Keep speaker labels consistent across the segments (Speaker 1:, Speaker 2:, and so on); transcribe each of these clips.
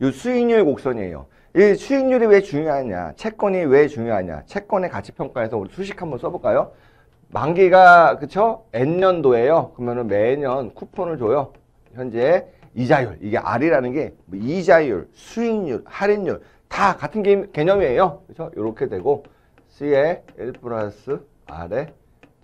Speaker 1: 이 수익률 곡선이에요. 이 수익률이 왜 중요하냐? 채권이 왜 중요하냐? 채권의 가치평가에서 우리 수식 한번 써볼까요? 만기가 그쵸? N년도에요. 그러면은 매년 쿠폰을 줘요. 현재 이자율, 이게 R이라는 게 뭐 이자율, 수익률, 할인율 다 같은 개념이에요. 그렇죠? 이렇게 되고 C에 1 플러스 R의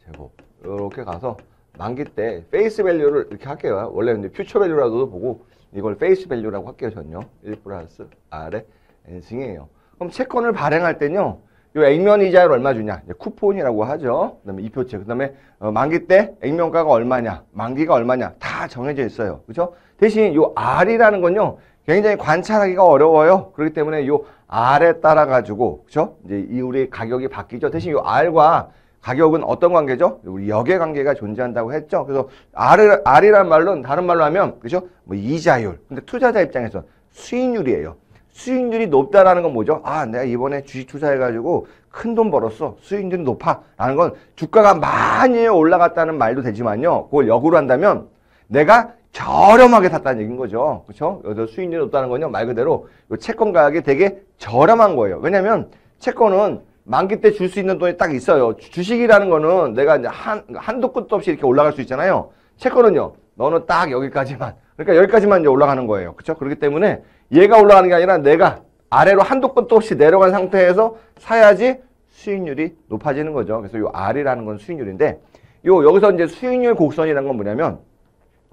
Speaker 1: 제곱 이렇게 가서 만기 때 페이스 밸류를 이렇게 할게요. 원래 근데 퓨처 밸류라도 보고 이걸 페이스 밸류라고 할게요. 전요. 1 플러스 R의 N승이에요. 그럼 채권을 발행할 때는요. 요 액면 이자율 얼마 주냐? 쿠폰이라고 하죠. 그다음에 이표채. 그다음에 만기 때 액면가가 얼마냐? 만기가 얼마냐? 다 정해져 있어요. 그렇죠? 대신 요 R이라는 건요. 굉장히 관찰하기가 어려워요. 그렇기 때문에 요 R에 따라 가지고 그렇죠? 이제 이 우리 가격이 바뀌죠. 대신 요 R과 가격은 어떤 관계죠? 우리 역의 관계가 존재한다고 했죠. 그래서 R이라는 말로는 다른 말로 하면 그렇죠? 뭐 이자율. 근데 투자자 입장에서 수익률이에요. 수익률이 높다라는 건 뭐죠? 아, 내가 이번에 주식 투자해가지고 큰 돈 벌었어. 수익률이 높아. 라는 건 주가가 많이 올라갔다는 말도 되지만요. 그걸 역으로 한다면 내가 저렴하게 샀다는 얘기인 거죠. 그렇죠? 여기서 수익률이 높다는 건요. 말 그대로 채권 가격이 되게 저렴한 거예요. 왜냐면 채권은 만기 때 줄 수 있는 돈이 딱 있어요. 주식이라는 거는 내가 이제 한도 끝도 없이 이렇게 올라갈 수 있잖아요. 채권은요. 너는 딱 여기까지만. 그러니까 여기까지만 이제 올라가는 거예요. 그렇죠? 그렇기 때문에 얘가 올라가는 게 아니라 내가 아래로 한도 끝도 없이 내려간 상태에서 사야지 수익률이 높아지는 거죠. 그래서 요 R이라는 건 수익률인데 여기서 이제 수익률 곡선이라는 건 뭐냐면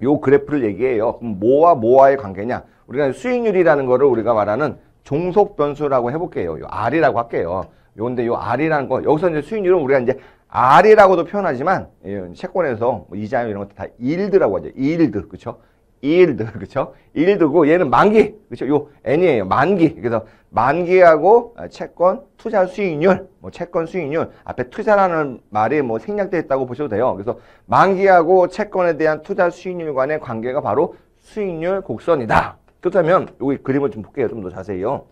Speaker 1: 요 그래프를 얘기해요. 그럼 뭐와 뭐와의 관계냐? 우리가 수익률이라는 거를 우리가 말하는 종속 변수라고 해볼게요. 요 R이라고 할게요. 요건데 요 R이라는 거 여기서 이제 수익률은 우리가 이제 R이라고도 표현하지만 채권에서 뭐 이자율 이런 것도 다 일드라고 하죠. 일드. 그렇죠? 일드. 그렇죠? 일드고 얘는 만기. 그렇죠? 요 N이에요. 만기. 그래서 만기하고 채권 투자 수익률, 뭐 채권 수익률 앞에 투자라는 말이 뭐 생략되어 있다고 보셔도 돼요. 그래서 만기하고 채권에 대한 투자 수익률 간의 관계가 바로 수익률 곡선이다. 그렇다면 여기 그림을 좀 볼게요. 좀 더 자세히요.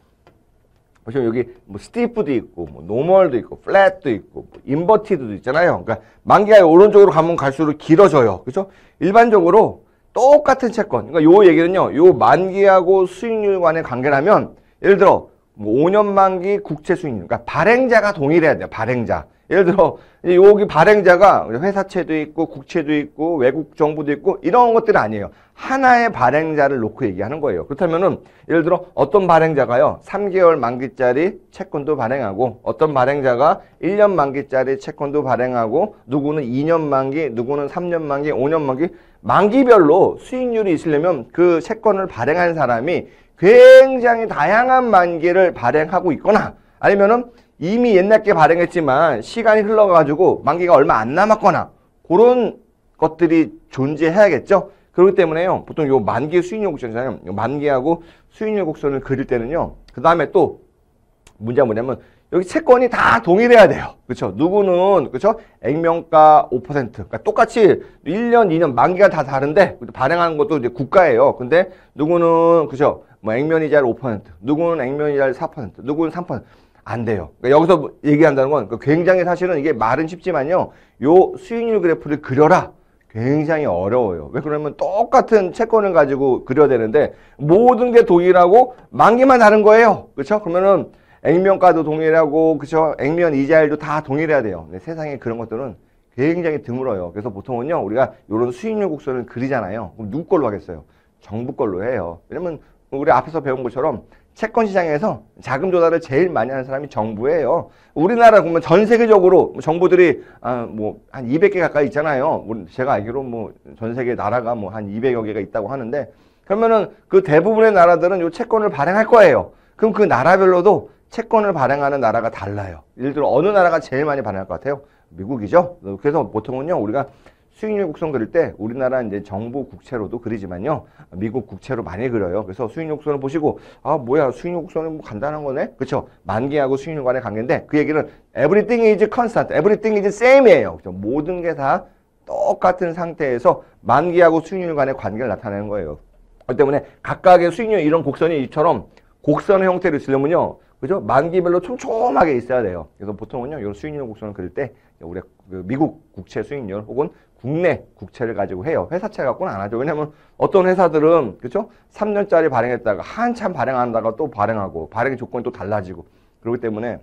Speaker 1: 보시면 여기 뭐 스티프도 있고 뭐 노멀도 있고 플랫도 있고 뭐 인버티드도 있잖아요. 그러니까 만기가 오른쪽으로 가면 갈수록 길어져요. 그렇죠? 일반적으로 똑같은 채권. 그러니까 요 얘기는요. 요 만기하고 수익률 간의 관계라면 예를 들어 뭐 5년 만기 국채 수익률. 그러니까 발행자가 동일해야 돼요. 발행자. 예를 들어 여기 발행자가 회사채도 있고 국채도 있고 외국 정부도 있고 이런 것들은 아니에요. 하나의 발행자를 놓고 얘기하는 거예요. 그렇다면은 예를 들어 어떤 발행자가요 3개월 만기짜리 채권도 발행하고 어떤 발행자가 1년 만기짜리 채권도 발행하고 누구는 2년 만기, 누구는 3년 만기, 5년 만기 만기별로 수익률이 있으려면 그 채권을 발행한 사람이 굉장히 다양한 만기를 발행하고 있거나 아니면은 이미 옛날 게 발행했지만 시간이 흘러가지고 만기가 얼마 안 남았거나 그런 것들이 존재해야겠죠. 그렇기 때문에요. 보통 요 만기 수익률 곡선이잖아요. 요 만기하고 수익률 곡선을 그릴 때는요. 그 다음에 또 문제가 뭐냐면 여기 채권이 다 동일해야 돼요. 그렇죠? 누구는 그렇죠? 액면가 5%. 그러니까 똑같이 1년, 2년 만기가 다 다른데 발행하는 것도 이제 국가예요. 근데 누구는 그렇죠? 뭐 액면 이자율 5%, 누구는 액면 이자율 4%, 누구는 3%. 안 돼요. 그러니까 여기서 얘기한다는 건 굉장히 사실은 이게 말은 쉽지만요. 요 수익률 그래프를 그려라. 굉장히 어려워요. 왜 그러면 똑같은 채권을 가지고 그려야 되는데 모든 게 동일하고 만기만 다른 거예요. 그렇죠? 그러면은 액면가도 동일하고 그렇죠? 액면 이자율도 다 동일해야 돼요. 근데 세상에 그런 것들은 굉장히 드물어요. 그래서 보통은요. 우리가 이런 수익률 곡선을 그리잖아요. 그럼 누구 걸로 하겠어요? 정부 걸로 해요. 왜냐면 우리 앞에서 배운 것처럼 채권 시장에서 자금 조달을 제일 많이 하는 사람이 정부예요. 우리나라 보면 전 세계적으로 정부들이 뭐 한 200개 가까이 있잖아요. 제가 알기로 뭐 전 세계 나라가 뭐 한 200여 개가 있다고 하는데 그러면은 그 대부분의 나라들은 요 채권을 발행할 거예요. 그럼 그 나라별로도 채권을 발행하는 나라가 달라요. 예를 들어 어느 나라가 제일 많이 발행할 것 같아요? 미국이죠. 그래서 보통은요 우리가 수익률 곡선 그릴 때 우리나라 이제 정부 국채로도 그리지만요. 미국 국채로 많이 그려요. 그래서 수익률 곡선을 보시고 아 뭐야 수익률 곡선은 뭐 간단한 거네. 그렇죠? 만기하고 수익률 간의 관계인데 그 얘기는 everything is constant, everything is same이에요. 그렇죠? 모든 게 다 똑같은 상태에서 만기하고 수익률 간의 관계를 나타내는 거예요. 그렇기 때문에 각각의 수익률 이런 곡선이 이처럼 곡선의 형태를 쓰려면요. 그죠? 만기별로 촘촘하게 있어야 돼요. 그래서 보통은요, 이런 수익률 곡선을 그릴 때, 우리 그 미국 국채 수익률 혹은 국내 국채를 가지고 해요. 회사채 갖고는 안 하죠. 왜냐면 어떤 회사들은 그렇죠? 3년짜리 발행했다가 한참 발행한다가 또 발행하고 발행 조건이 또 달라지고 그렇기 때문에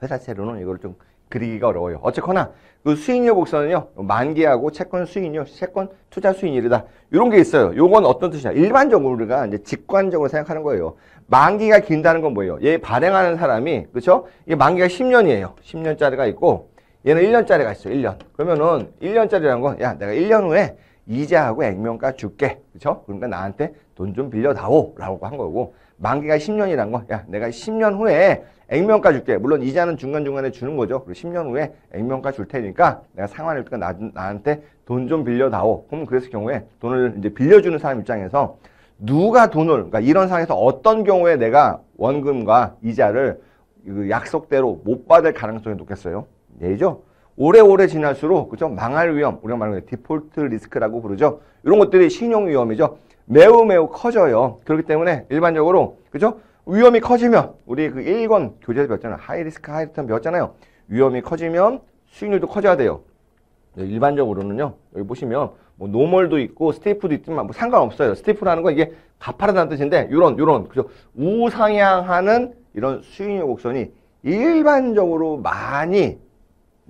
Speaker 1: 회사채로는 이걸 좀 그리기가 어려워요. 어쨌거나 그 수익률 곡선은요. 만기하고 채권 수익률, 채권 투자 수익률이다. 이런 게 있어요. 요건 어떤 뜻이냐? 일반적으로 우리가 이제 직관적으로 생각하는 거예요. 만기가 긴다는 건 뭐예요? 얘 발행하는 사람이 그렇죠? 이게 만기가 10년이에요. 10년짜리가 있고 얘는 1년짜리가 있어요. 1년. 그러면은 1년짜리라는 건 야, 내가 1년 후에 이자하고 액면가 줄게. 그렇죠? 그러니까 나한테 돈 좀 빌려다오 라고 한 거고 만기가 10년이란 건 야, 내가 10년 후에 액면가 줄게. 물론 이자는 중간중간에 주는 거죠. 그리고 10년 후에 액면가 줄 테니까 내가 상환일 때 나한테 돈 좀 빌려다오. 그럼 그랬을 경우에 돈을 이제 빌려주는 사람 입장에서 누가 돈을, 그러니까 이런 상황에서 어떤 경우에 내가 원금과 이자를 그 약속대로 못 받을 가능성이 높겠어요? 얘죠. 오래오래 지날수록 그죠? 망할 위험, 우리가 말하는 디폴트 리스크라고 부르죠. 이런 것들이 신용 위험이죠. 매우 매우 커져요. 그렇기 때문에 일반적으로 그죠? 위험이 커지면 우리 그 1권 교재에서 배웠잖아요. 하이 리스크 하이 리턴 배웠잖아요. 위험이 커지면 수익률도 커져야 돼요. 일반적으로는요. 여기 보시면 뭐 노멀도 있고 스테이프도 있지만 뭐 상관없어요. 스테이프라는 건 이게 가파르다는 뜻인데 요런 그죠? 우상향하는 이런 수익률 곡선이 일반적으로 많이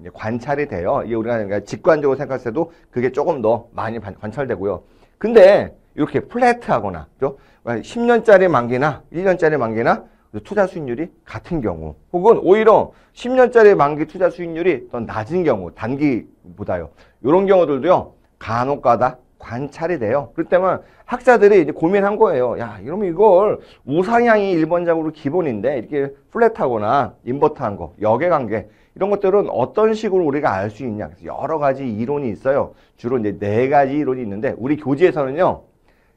Speaker 1: 이제 관찰이 돼요. 이게 우리가 그러니까 직관적으로 생각했을 때도 그게 조금 더 많이 관찰되고요. 근데 이렇게 플랫하거나, 그죠? 10년짜리 만기나 1년짜리 만기나 투자 수익률이 같은 경우, 혹은 오히려 10년짜리 만기 투자 수익률이 더 낮은 경우, 단기보다요. 이런 경우들도요, 간혹가다 관찰이 돼요. 그렇기 때문에 학자들이 이제 고민한 거예요. 야, 이러면 이걸 우상향이 일반적으로 기본인데 이렇게 플랫하거나 인버트한 거, 역의관계 이런 것들은 어떤 식으로 우리가 알 수 있냐. 그래서 여러 가지 이론이 있어요. 주로 이제 4가지 이론이 있는데 우리 교재에서는요.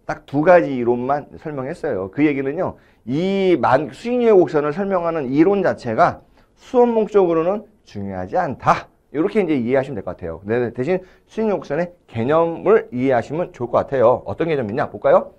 Speaker 1: 딱 2가지 이론만 설명했어요. 그 얘기는요. 이 수익률 곡선을 설명하는 이론 자체가 수업 목적으로는 중요하지 않다. 이렇게 이제 이해하시면 될 것 같아요. 네, 대신 수익률 곡선의 개념을 이해하시면 좋을 것 같아요. 어떤 개념이냐 볼까요?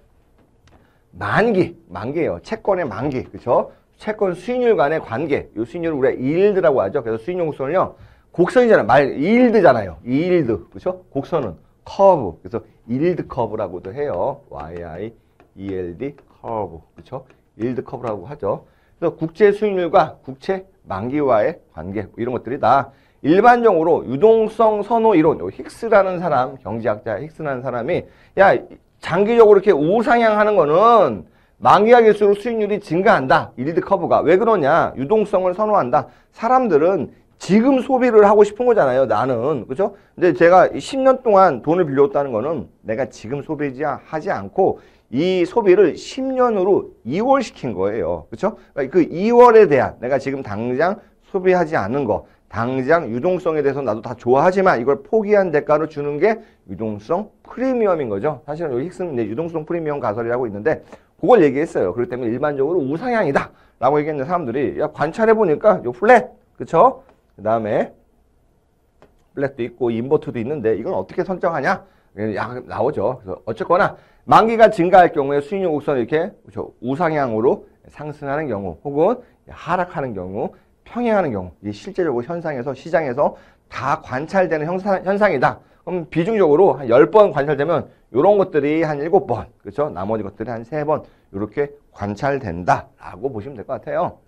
Speaker 1: 만기예요. 채권의 만기, 그렇죠? 채권 수익률 간의 관계. 이 수익률을 우리가 이일드라고 하죠. 그래서 수익률 곡선은요. 곡선이잖아요. 이일드잖아요. 이일드, 그렇죠? 곡선은 커브. 그래서 이일드 커브라고도 해요. YIELD 커브, 그렇죠? 이일드 커브라고 하죠. 그래서 국채 수익률과 국채 만기와의 관계 이런 것들이 다 일반적으로 유동성 선호 이론, 힉스라는 사람, 경제학자 힉스라는 사람이 야, 장기적으로 이렇게 우상향하는 거는 만기가 길수록 수익률이 증가한다. 일드 커브가. 왜 그러냐? 유동성을 선호한다. 사람들은 지금 소비를 하고 싶은 거잖아요. 나는. 그죠? 근데 제가 10년 동안 돈을 빌려왔다는 거는 내가 지금 소비하지 않고 이 소비를 10년으로 이월시킨 거예요. 그렇죠? 그 2월에 대한 내가 지금 당장 소비하지 않는 거, 당장 유동성에 대해서 나도 다 좋아하지만 이걸 포기한 대가로 주는 게 유동성 프리미엄인 거죠. 사실은 여기 힉스는 유동성 프리미엄 가설이라고 있는데 그걸 얘기했어요. 그렇기 때문에 일반적으로 우상향이다 라고 얘기했는데 사람들이 야, 관찰해보니까 요 플랫, 그쵸? 그 다음에 플랫도 있고 인버트도 있는데 이건 어떻게 선정하냐? 나오죠. 그래서 어쨌거나 만기가 증가할 경우에 수익률 곡선이 이렇게 그렇죠? 우상향으로 상승하는 경우 혹은 하락하는 경우 평행하는 경우 이 실제적으로 현상에서 시장에서 다 관찰되는 현상이다. 그럼 비중적으로 한 10번 관찰되면 이런 것들이 한 7번, 그렇죠? 나머지 것들이 한 3번 이렇게 관찰된다라고 보시면 될 것 같아요.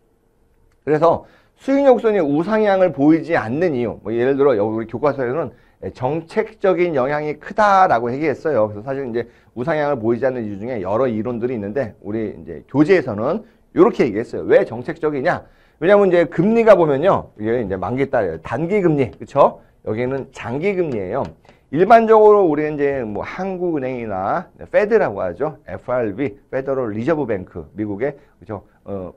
Speaker 1: 그래서 수익률 곡선이 우상향을 보이지 않는 이유, 뭐 예를 들어 여기 우리 교과서에는 정책적인 영향이 크다라고 얘기했어요. 그래서 사실 이제 우상향을 보이지 않는 이유 중에 여러 이론들이 있는데 우리 이제 교재에서는 이렇게 얘기했어요. 왜 정책적이냐? 왜냐면 이제 금리가 보면요, 이게 이제 만기 딸이에요. 단기 금리, 그렇죠? 여기는 장기 금리예요. 일반적으로 우리 이제 뭐 한국은행이나 페드라고 하죠. FRB, 페더럴 리저브 뱅크, 미국의 그죠?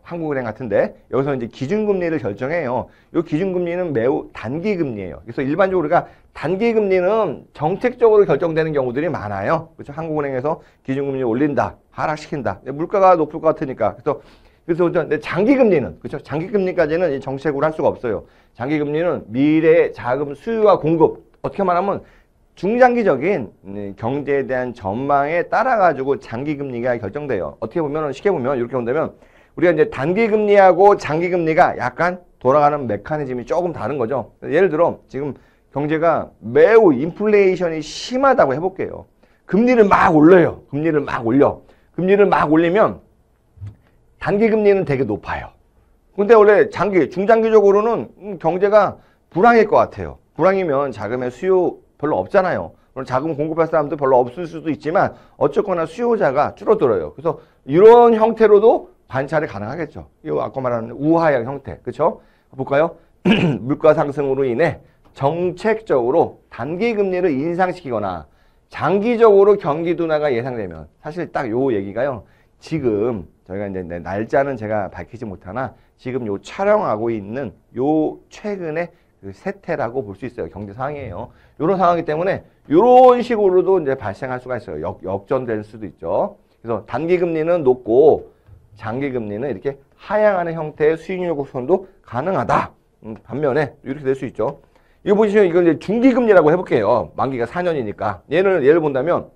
Speaker 1: 한국은행 같은데 여기서 이제 기준금리를 결정해요. 이 기준금리는 매우 단기 금리예요. 그래서 일반적으로 우리가 단기 금리는 정책적으로 결정되는 경우들이 많아요. 그렇죠? 한국은행에서 기준금리 올린다, 하락시킨다. 물가가 높을 것 같으니까. 그래서 장기 금리는 그렇죠? 장기 금리까지는 정책으로 할 수가 없어요. 장기 금리는 미래의 자금 수요와 공급 어떻게 말하면 중장기적인 경제에 대한 전망에 따라 가지고 장기 금리가 결정돼요. 어떻게 보면 쉽게 보면 이렇게 본다면 우리가 이제 단기 금리하고 장기 금리가 약간 돌아가는 메커니즘이 조금 다른 거죠. 예를 들어 지금 경제가 매우 인플레이션이 심하다고 해볼게요. 금리를 막 올려요. 금리를 막 올려. 금리를 막 올리면 단기 금리는 되게 높아요. 근데 원래 중장기적으로는 경제가 불황일 것 같아요. 불황이면 자금의 수요 별로 없잖아요. 자금 공급할 사람도 별로 없을 수도 있지만 어쨌거나 수요자가 줄어들어요. 그래서 이런 형태로도 관찰이 가능하겠죠. 이 아까 말하는 우하향 형태. 그렇죠? 볼까요? 물가 상승으로 인해 정책적으로 단기 금리를 인상시키거나 장기적으로 경기 둔화가 예상되면 사실 딱 요 얘기가요. 지금 저희가 이제 날짜는 제가 밝히지 못하나 지금 요 촬영하고 있는 요 최근의 그 세태라고 볼 수 있어요. 경제 상황이에요. 이런 상황이기 때문에 이런 식으로도 이제 발생할 수가 있어요. 역전될 수도 있죠. 그래서 단기 금리는 높고 장기 금리는 이렇게 하향하는 형태의 수익률 곡선도 가능하다. 반면에 이렇게 될 수 있죠. 이거 보시면 이건 이제 중기 금리라고 해볼게요. 만기가 4년이니까 예를 본다면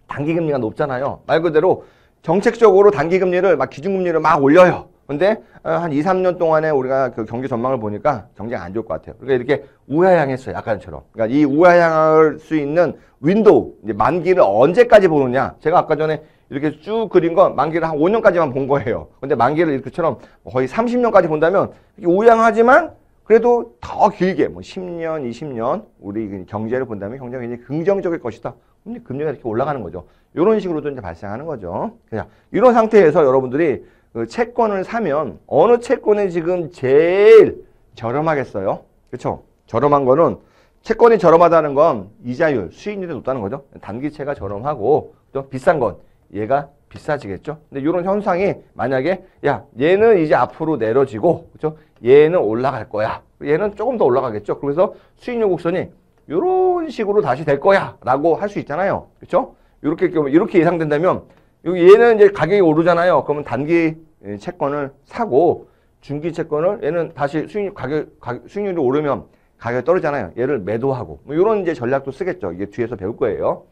Speaker 1: 단기 금리가 높잖아요. 말 그대로 정책적으로 단기 금리를 막 기준금리를 막 올려요. 근데 한 2, 3년 동안에 우리가 그 경기 전망을 보니까 경제가 안 좋을 것 같아요. 그러니까 이렇게 우하향했어요. 약간처럼. 그러니까 이 우하향할 수 있는 윈도우, 이제 만기를 언제까지 보느냐. 제가 아까 전에 이렇게 쭉 그린 건 만기를 한 5년까지만 본 거예요. 근데 만기를 이렇게처럼 거의 30년까지 본다면 우하향하지만 그래도 더 길게 뭐 10년, 20년 우리 경제를 본다면 굉장히 긍정적일 것이다. 근데 금리가 이렇게 올라가는 거죠. 이런 식으로도 이제 발생하는 거죠. 그냥 이런 상태에서 여러분들이 그 채권을 사면 어느 채권이 지금 제일 저렴하겠어요? 그렇죠? 저렴한 거는 채권이 저렴하다는 건 이자율, 수익률이 높다는 거죠. 단기채가 저렴하고 또 비싼 건 얘가 비싸지겠죠? 근데 이런 현상이 만약에 야 얘는 이제 앞으로 내려지고 그렇죠? 얘는 올라갈 거야. 얘는 조금 더 올라가겠죠? 그래서 수익률 곡선이 이런 식으로 다시 될 거야 라고 할 수 있잖아요. 그렇죠? 이렇게 예상된다면 얘는 이제 가격이 오르잖아요. 그러면 단기 채권을 사고 중기 채권을 얘는 다시 수익률이 오르면 가격이 떨어지잖아요. 얘를 매도하고 뭐 이런 이제 전략도 쓰겠죠. 이게 뒤에서 배울 거예요.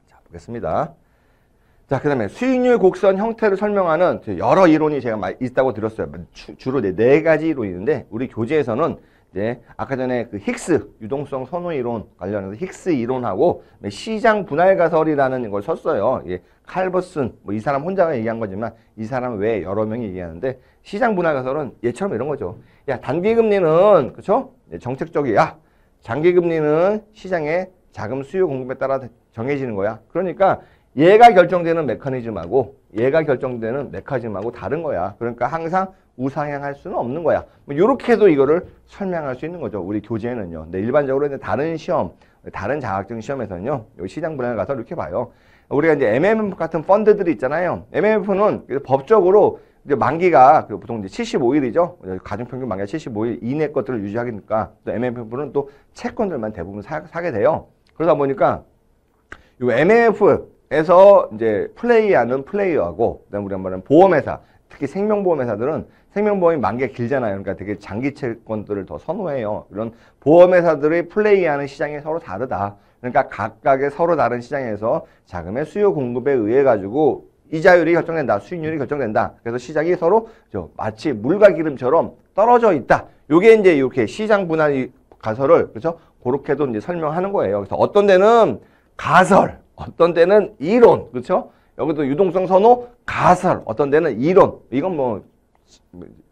Speaker 1: 자, 보겠습니다. 자, 그 다음에 수익률 곡선 형태를 설명하는 여러 이론이 제가 있다고 들었어요. 주로 네 가지 이론이 있는데 우리 교재에서는 이제 아까 전에 그 힉스 유동성 선호 이론 관련해서 힉스 이론하고 시장 분할 가설이라는 걸 썼어요. 이게 칼버슨 뭐 이 사람 혼자가 얘기한 거지만 이 사람 외에 여러 명이 얘기하는데 시장 분할 가설은 얘처럼 이런 거죠. 야 단기 금리는 그렇죠? 정책적이야. 장기 금리는 시장의 자금 수요 공급에 따라 정해지는 거야. 그러니까 얘가 결정되는 메커니즘하고 얘가 결정되는 메커니즘하고 다른 거야. 그러니까 항상 우상향할 수는 없는 거야. 뭐 이렇게도 이거를 설명할 수 있는 거죠. 우리 교재에는요. 근데 일반적으로 이제 다른 시험, 다른 자격증 시험에서는요. 요 시장 분할에 가서 이렇게 봐요. 우리가 이제 MMF 같은 펀드들이 있잖아요. MMF는 법적으로 이제 만기가 보통 이제 75일이죠. 가중평균 만기가 75일 이내 것들을 유지하니까 또 MMF는 또 채권들만 대부분 사게 돼요. 그러다 보니까 요 MMF에서 이제 플레이하는 플레이어하고 그다음에 우리가 말하는 보험회사, 특히 생명보험회사들은 생명보험이 만기가 길잖아요. 그러니까 되게 장기 채권들을 더 선호해요. 이런 보험회사들이 플레이하는 시장이 서로 다르다. 그러니까 각각의 서로 다른 시장에서 자금의 수요 공급에 의해 가지고 이자율이 결정된다. 수익률이 결정된다. 그래서 시장이 서로 마치 물과 기름처럼 떨어져 있다. 요게 이제 이렇게 시장 분할 가설을 그렇죠? 그렇게도 이제 설명하는 거예요. 그래서 어떤 데는 가설, 어떤 데는 이론, 그렇죠? 여기도 유동성 선호, 가설, 어떤 데는 이론. 이건 뭐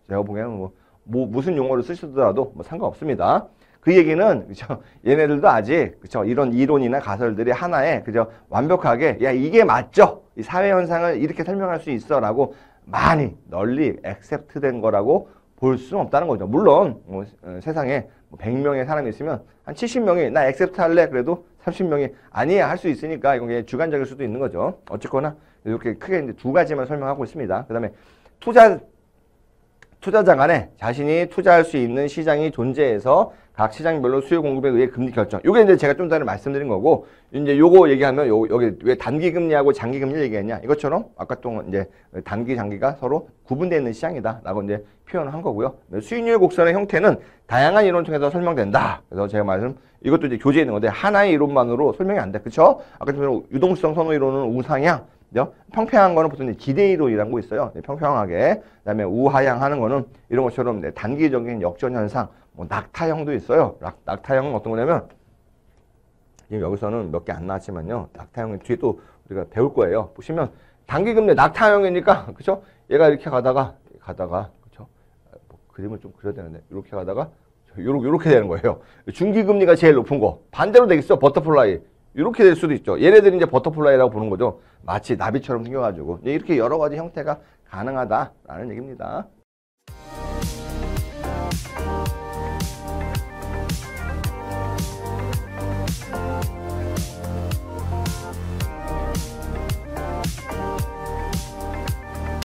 Speaker 1: 제가 보기에는 뭐 무슨 용어를 쓰시더라도 뭐 상관없습니다. 그 얘기는 그죠? 얘네들도 아직 그죠? 이런 이론이나 가설들이 하나에 그죠? 완벽하게 야 이게 맞죠? 이 사회 현상을 이렇게 설명할 수 있어라고 많이 널리 액셉트된 거라고 볼 수는 없다는 거죠. 물론 뭐, 세상에 100명의 사람이 있으면 한 70명이 나 액셉트 할래 그래도 30명이 아니야 할 수 있으니까 이건 그냥 주관적일 수도 있는 거죠. 어쨌거나 이렇게 크게 이제 두 가지만 설명하고 있습니다. 그 다음에 투자자 간에 자신이 투자할 수 있는 시장이 존재해서 각 시장별로 수요 공급에 의해 금리 결정. 요게 이제 제가 좀 전에 말씀드린 거고, 이제 요거 얘기하면 여기 왜 단기 금리하고 장기 금리를 얘기했냐. 이것처럼 아까 또 이제 단기, 장기가 서로 구분되어 있는 시장이다라고 이제 표현을 한 거고요. 수익률 곡선의 형태는 다양한 이론 통해서 설명된다. 그래서 제가 이것도 이제 교재에 있는 건데 하나의 이론만으로 설명이 안 돼. 그쵸? 아까 좀 유동성 선호 이론은 우상향, 그죠? 평평한 거는 보통 기대이론이라는 거 있어요. 평평하게. 그다음에 우하향하는 거는 이런 것처럼 단기적인 역전 현상, 뭐 낙타형도 있어요. 낙타형은 어떤 거냐면 지금 여기서는 몇 개 안 나왔지만요. 낙타형은 뒤에 또 우리가 배울 거예요. 보시면 단기금리 낙타형이니까 그죠? 얘가 이렇게 가다가 그죠? 뭐 그림을 좀 그려야 되는데 이렇게 가다가 요렇게 되는 거예요. 중기금리가 제일 높은 거. 반대로 되겠어. 버터플라이. 이렇게 될 수도 있죠. 얘네들이 이제 버터플라이라고 부르는 거죠. 마치 나비처럼 생겨가지고 이렇게 여러 가지 형태가 가능하다라는 얘기입니다.